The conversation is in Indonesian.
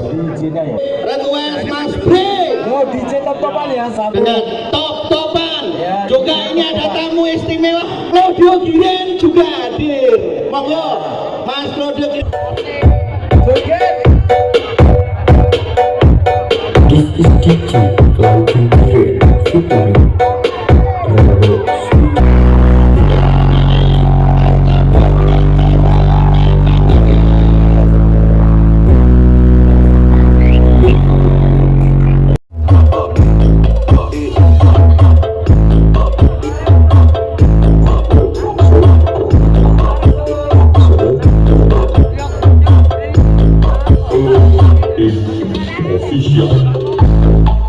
DJ-nya ya. Request Mas Bre. Oh, DJ top-topan ya, satu. Dengan top-topan. Ya, Juga ini ada tamu istimewa. Claudio Yeyen juga hadir. Monggo, Mas Claudio Yeyen. This is DJ Claudio Yeyen featuring Brewog. Official.